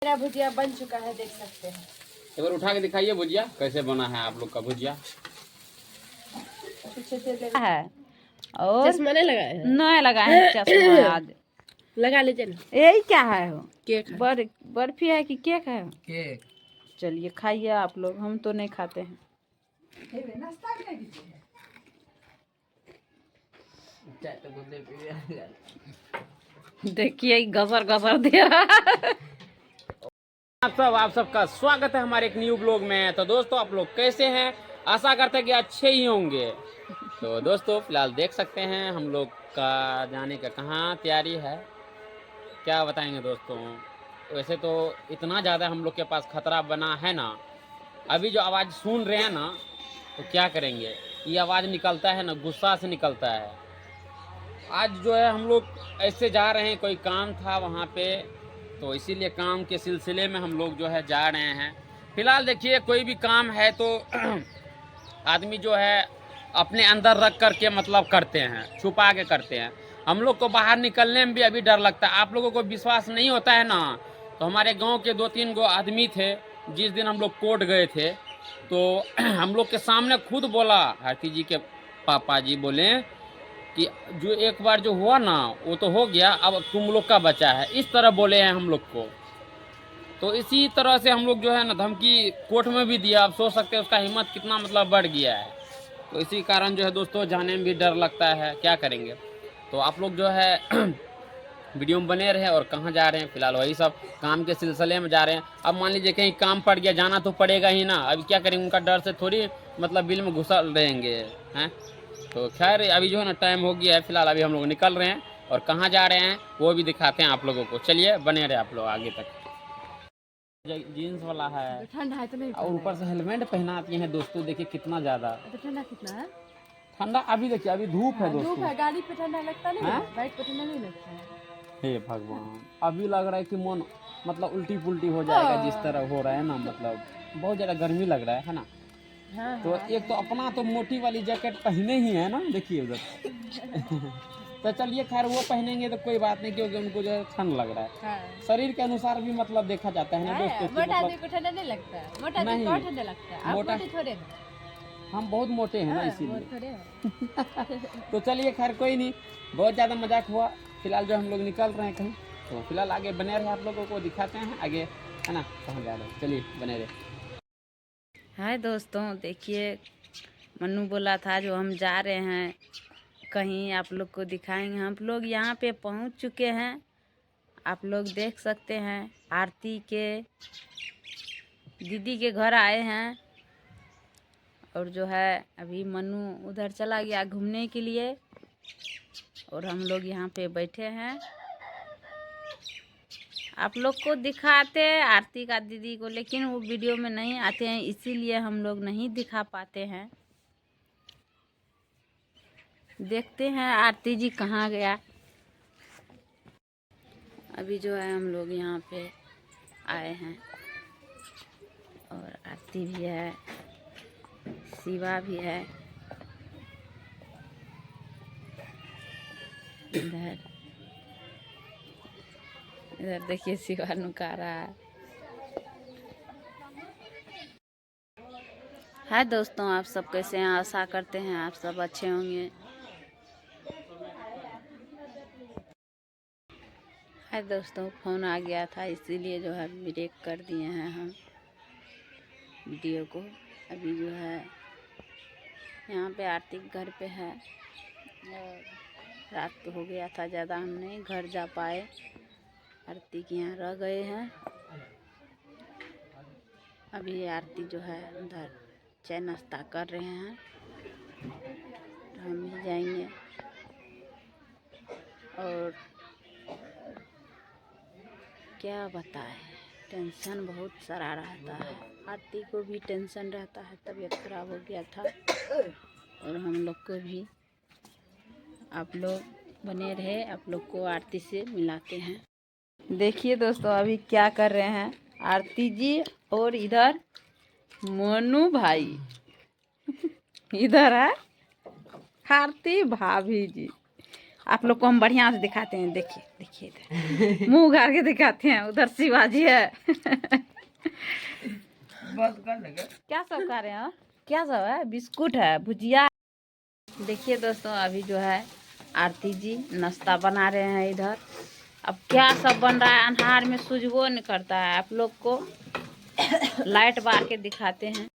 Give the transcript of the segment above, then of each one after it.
मेरा भुजिया बन चुका है, देख सकते हैं। एक बार उठा के दिखाइए भुजिया कैसे बना है आप लोग का भुजिया। है और चश्मा नहीं लगाए हैं? नहीं लगाए हैं चश्मा आज। लगा लीजिए ना। यही क्या है हो? केक है। बर्फी है कि केक है? केक। चलिए खाइए आप लोग, हम तो नहीं खाते हैं। देखिए गसर गसर दे रहा है। आप सबका स्वागत है हमारे एक न्यू ब्लॉग में। तो दोस्तों आप लोग कैसे हैं? आशा करते हैं कि अच्छे ही होंगे। तो दोस्तों फिलहाल देख सकते हैं हम लोग का जाने का कहाँ तैयारी है, क्या बताएंगे दोस्तों। वैसे तो इतना ज़्यादा हम लोग के पास खतरा बना है ना, अभी जो आवाज़ सुन रहे हैं ना, तो क्या करेंगे, ये आवाज़ निकलता है ना गुस्सा से निकलता है। आज जो है हम लोग ऐसे जा रहे हैं, कोई काम था वहाँ पे, तो इसीलिए काम के सिलसिले में हम लोग जो है जा रहे हैं। फिलहाल देखिए कोई भी काम है तो आदमी जो है अपने अंदर रख कर के मतलब करते हैं, छुपा के करते हैं। हम लोग को बाहर निकलने में भी अभी डर लगता है। आप लोगों को विश्वास नहीं होता है ना, तो हमारे गांव के 2-3 गो आदमी थे, जिस दिन हम लोग कोर्ट गए थे, तो हम लोग के सामने खुद बोला, हाथी जी के पापा जी बोले कि जो एक बार जो हुआ ना वो तो हो गया, अब तुम लोग का बचा है, इस तरह बोले हैं हम लोग को। तो इसी तरह से हम लोग जो है ना धमकी कोर्ट में भी दिया। आप सोच सकते हैं उसका हिम्मत कितना मतलब बढ़ गया है। तो इसी कारण जो है दोस्तों जाने में भी डर लगता है, क्या करेंगे। तो आप लोग जो है वीडियो में बने रहे। और कहाँ जा रहे हैं, फिलहाल वही सब काम के सिलसिले में जा रहे हैं। अब मान लीजिए कहीं काम पड़ गया, जाना तो पड़ेगा ही ना, अभी क्या करेंगे, उनका डर से थोड़ी मतलब बिल में घुसा रहेंगे हैं। तो खैर अभी जो है ना टाइम हो गया है, फिलहाल अभी हम लोग निकल रहे हैं और कहाँ जा रहे हैं वो भी दिखाते हैं आप लोगों को। चलिए बने रहे आप लोग आगे तक। जीन्स वाला है, ठंडा है तो नहीं, और ऊपर से हेलमेट पहनाती हैं दोस्तों। देखिए कितना ज़्यादा तो ठंडा कितना है? ठंडा अभी देखिए, अभी धूप है धूप दोस्तों। है, गाड़ी पे ठंडा लगता नहीं है? हाँ? बाइक पे ठंडा नहीं लगता है। हे भगवान, अभी लग रहा है कि मन मतलब उल्टी पुल्टी हो जाएगा, जिस तरह हो रहा है ना, मतलब बहुत ज़्यादा गर्मी लग रहा है ना। हाँ, तो एक तो अपना तो मोटी वाली जैकेट पहने ही है ना, देखिए उधर। तो चलिए खैर वो पहनेंगे तो कोई बात नहीं, क्योंकि उनको जो है ठंड लग रहा है। हाँ। शरीर के अनुसार भी मतलब देखा जाता है ना दोस्तों कि मोटा आदमी मतलब को ठंडा नहीं लगता है, मोटा आदमी नहीं, को ठंडा लगता है। आप मोटा- मोटे थोड़े हैं। हम बहुत मोटे हैं ना, हाँ, इसीलिए। वो थोड़े हैं। तो चलिए खैर कोई नहीं, बहुत ज़्यादा मजाक हुआ। फिलहाल जो हम लोग निकल रहे हैं कहीं, तो फिलहाल आगे बने रहे, आप लोगों को दिखाते हैं आगे, है ना, कहाँ जा रहे हैं। चलिए बने रहे। हाय दोस्तों, देखिए मन्नू बोला था जो हम जा रहे हैं कहीं, आप लोग को दिखाएंगे। हम लोग यहाँ पे पहुँच चुके हैं, आप लोग देख सकते हैं। आरती के दीदी के घर आए हैं, और जो है अभी मन्नू उधर चला गया घूमने के लिए, और हम लोग यहाँ पे बैठे हैं। आप लोग को दिखाते आरती का दीदी को, लेकिन वो वीडियो में नहीं आते हैं, इसीलिए हम लोग नहीं दिखा पाते हैं। देखते हैं आरती जी कहाँ गया। अभी जो है हम लोग यहाँ पे आए हैं, और आरती भी है, शिवा भी है। इधर इधर देखिए शिवा नुका रहा है। हाय दोस्तों, आप सब कैसे हैं? आशा करते हैं आप सब अच्छे होंगे। हाय दोस्तों, फ़ोन आ गया था, इसीलिए जो है ब्रेक कर दिए हैं हम वीडियो को। अभी जो है यहाँ पे आरती के घर पे है, और रात तो हो गया था, ज़्यादा हम नहीं घर जा पाए, आरती के यहाँ रह गए हैं। अभी आरती जो है उधर चाय नाश्ता कर रहे हैं, तो हम भी जाएंगे। और क्या बताएं, टेंशन बहुत सारा रहता है। आरती को भी टेंशन रहता है, तबीयत खराब हो गया था, और हम लोग को भी। आप लोग बने रहे, आप लोग को आरती से मिलाते हैं। देखिए दोस्तों अभी क्या कर रहे हैं आरती जी, और इधर मोनू भाई इधर है आरती भाभी जी, आप लोग को हम बढ़िया से दिखाते हैं। देखिए देखिए इधर मुंह उघाड़ के दिखाते हैं। उधर शिवाजी है। क्या सब खा रहे हैं? क्या सब है? बिस्कुट है, भुजिया। देखिए दोस्तों, अभी जो है आरती जी नाश्ता बना रहे हैं इधर। अब क्या सब बन रहा है, अन्हार में सूझबो नहीं करता है। आप लोग को लाइट बार के दिखाते हैं।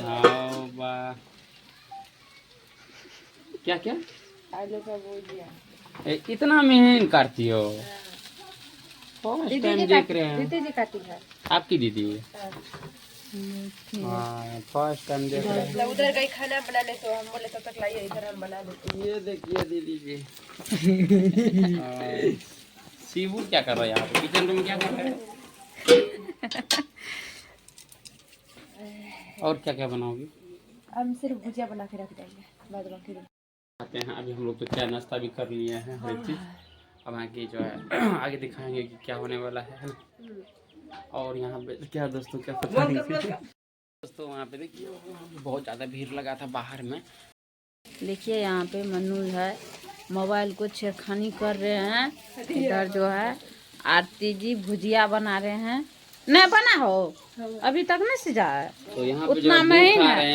आओ बा। क्या क्या आलू का भुजिया। इतना मेहनत करती हो? फर्स्ट टाइम देख रहे हैं। दीदी जी खाती है। आपकी दीदी? हाँ, फर्स्ट टाइम देख रहे हैं। उधर गई खाना बनाने, तो हम बोले तब तक लाइए इधर हम बना देते। ये देखिए दीदी जी। शिवू क्या कर रहा है यहाँ पे? किचन रूम क्या कर रहा है? और क्या क्या बनाओगी? हम सिर्फ भुजिया बना के रख देंगे, बाद बाकी आते हैं। अभी हम लोग तो चाय नाश्ता भी कर लिए हैं, हर एक चीज़। अब आगे जो है आगे दिखाएंगे कि क्या होने वाला है ना। और यहाँ पे क्या दोस्तों, क्या पता नहीं दोस्तों, वहाँ पे देखिए बहुत ज़्यादा भीड़ लगा था बाहर में। देखिए यहाँ पे मनु है, मोबाइल को छेड़खानी कर रहे हैं। इधर जो है आरती जी भुजिया बना रहे हैं। नहीं बना हो, अभी तक नहीं सिझा है, तो यहाँ पे जो उतना है दूध महीन खा है। रहे हैं।